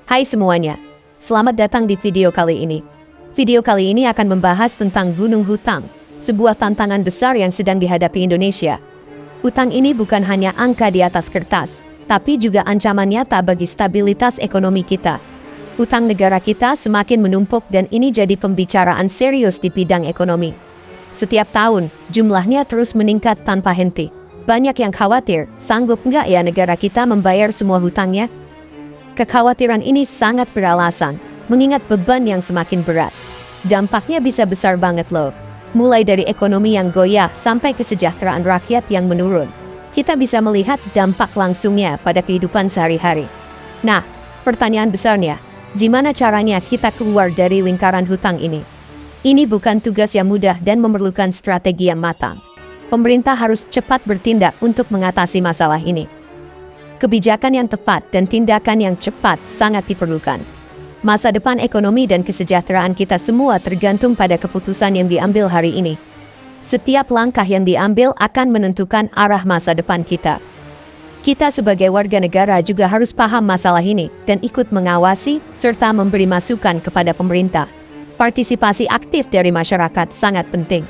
Hai semuanya, selamat datang di video kali ini. Video kali ini akan membahas tentang gunung hutang, sebuah tantangan besar yang sedang dihadapi Indonesia. Hutang ini bukan hanya angka di atas kertas, tapi juga ancaman nyata bagi stabilitas ekonomi kita. Hutang negara kita semakin menumpuk dan ini jadi pembicaraan serius di bidang ekonomi. Setiap tahun, jumlahnya terus meningkat tanpa henti. Banyak yang khawatir, sanggup nggak ya negara kita membayar semua hutangnya? Kekhawatiran ini sangat beralasan, mengingat beban yang semakin berat. Dampaknya bisa besar banget loh. Mulai dari ekonomi yang goyah sampai kesejahteraan rakyat yang menurun. Kita bisa melihat dampak langsungnya pada kehidupan sehari-hari. Nah, pertanyaan besarnya, gimana caranya kita keluar dari lingkaran hutang ini? Ini bukan tugas yang mudah dan memerlukan strategi yang matang. Pemerintah harus cepat bertindak untuk mengatasi masalah ini. Kebijakan yang tepat dan tindakan yang cepat sangat diperlukan. Masa depan ekonomi dan kesejahteraan kita semua tergantung pada keputusan yang diambil hari ini. Setiap langkah yang diambil akan menentukan arah masa depan kita. Kita sebagai warga negara juga harus paham masalah ini dan ikut mengawasi serta memberi masukan kepada pemerintah. Partisipasi aktif dari masyarakat sangat penting.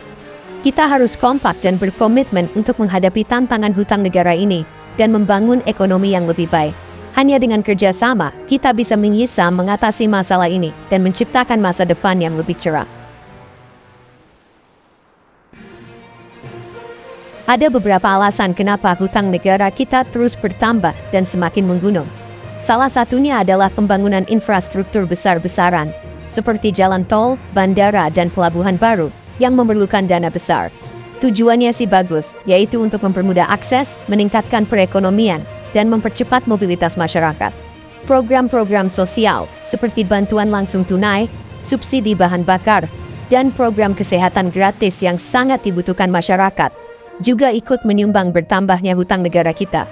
Kita harus kompak dan berkomitmen untuk menghadapi tantangan hutang negara ini dan membangun ekonomi yang lebih baik. Hanya dengan kerjasama, kita bisa mengatasi masalah ini dan menciptakan masa depan yang lebih cerah. Ada beberapa alasan kenapa hutang negara kita terus bertambah dan semakin menggunung. Salah satunya adalah pembangunan infrastruktur besar-besaran, seperti jalan tol, bandara, dan pelabuhan baru, yang memerlukan dana besar. Tujuannya sih bagus, yaitu untuk mempermudah akses, meningkatkan perekonomian, dan mempercepat mobilitas masyarakat. Program-program sosial, seperti bantuan langsung tunai, subsidi bahan bakar, dan program kesehatan gratis yang sangat dibutuhkan masyarakat, juga ikut menyumbang bertambahnya hutang negara kita.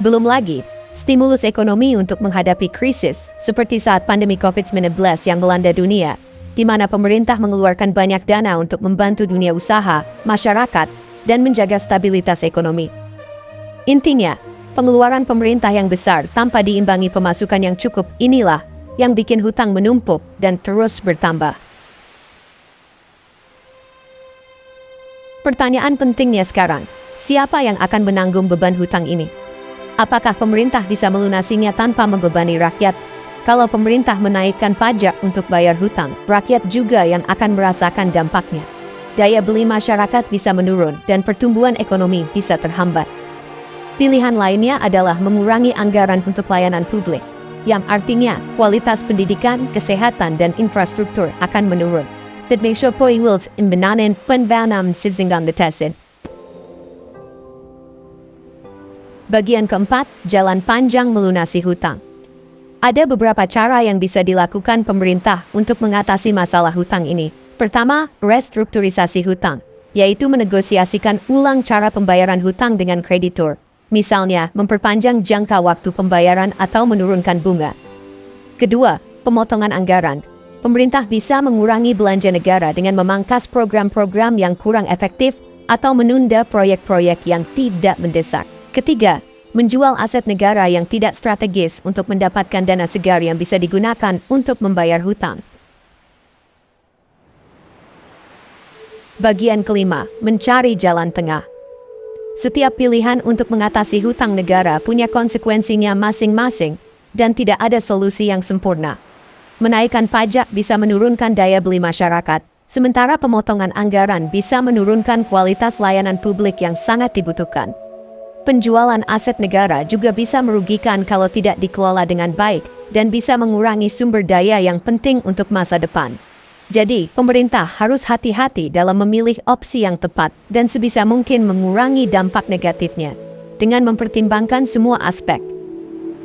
Belum lagi, stimulus ekonomi untuk menghadapi krisis, seperti saat pandemi COVID-19 yang melanda dunia, di mana pemerintah mengeluarkan banyak dana untuk membantu dunia usaha, masyarakat, dan menjaga stabilitas ekonomi. Intinya, pengeluaran pemerintah yang besar tanpa diimbangi pemasukan yang cukup inilah yang bikin hutang menumpuk dan terus bertambah. Pertanyaan pentingnya sekarang, siapa yang akan menanggung beban hutang ini? Apakah pemerintah bisa melunasinya tanpa membebani rakyat? Kalau pemerintah menaikkan pajak untuk bayar hutang, rakyat juga yang akan merasakan dampaknya. Daya beli masyarakat bisa menurun dan pertumbuhan ekonomi bisa terhambat. Pilihan lainnya adalah mengurangi anggaran untuk pelayanan publik, yang artinya kualitas pendidikan, kesehatan, dan infrastruktur akan menurun. Dagdag po iwils imbenanin penbanam sisinggang detesin. Bagian keempat, jalan panjang melunasi hutang. Ada beberapa cara yang bisa dilakukan pemerintah untuk mengatasi masalah hutang ini. Pertama, restrukturisasi hutang, yaitu menegosiasikan ulang cara pembayaran hutang dengan kreditur. Misalnya, memperpanjang jangka waktu pembayaran atau menurunkan bunga. Kedua, pemotongan anggaran. Pemerintah bisa mengurangi belanja negara dengan memangkas program-program yang kurang efektif atau menunda proyek-proyek yang tidak mendesak. Ketiga, menjual aset negara yang tidak strategis untuk mendapatkan dana segar yang bisa digunakan untuk membayar hutang. Bagian kelima, mencari jalan tengah. Setiap pilihan untuk mengatasi hutang negara punya konsekuensinya masing-masing dan tidak ada solusi yang sempurna. Menaikkan pajak bisa menurunkan daya beli masyarakat, sementara pemotongan anggaran bisa menurunkan kualitas layanan publik yang sangat dibutuhkan. Penjualan aset negara juga bisa merugikan kalau tidak dikelola dengan baik dan bisa mengurangi sumber daya yang penting untuk masa depan. Jadi, pemerintah harus hati-hati dalam memilih opsi yang tepat dan sebisa mungkin mengurangi dampak negatifnya dengan mempertimbangkan semua aspek.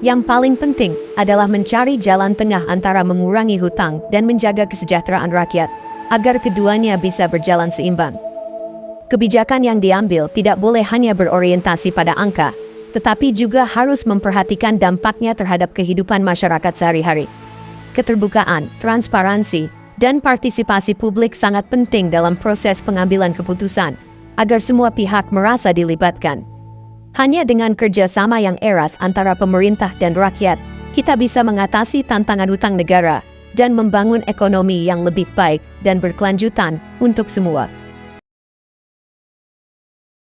Yang paling penting adalah mencari jalan tengah antara mengurangi hutang dan menjaga kesejahteraan rakyat agar keduanya bisa berjalan seimbang. Kebijakan yang diambil tidak boleh hanya berorientasi pada angka, tetapi juga harus memperhatikan dampaknya terhadap kehidupan masyarakat sehari-hari. Keterbukaan, transparansi, dan partisipasi publik sangat penting dalam proses pengambilan keputusan, agar semua pihak merasa dilibatkan. Hanya dengan kerjasama yang erat antara pemerintah dan rakyat, kita bisa mengatasi tantangan hutang negara dan membangun ekonomi yang lebih baik dan berkelanjutan untuk semua.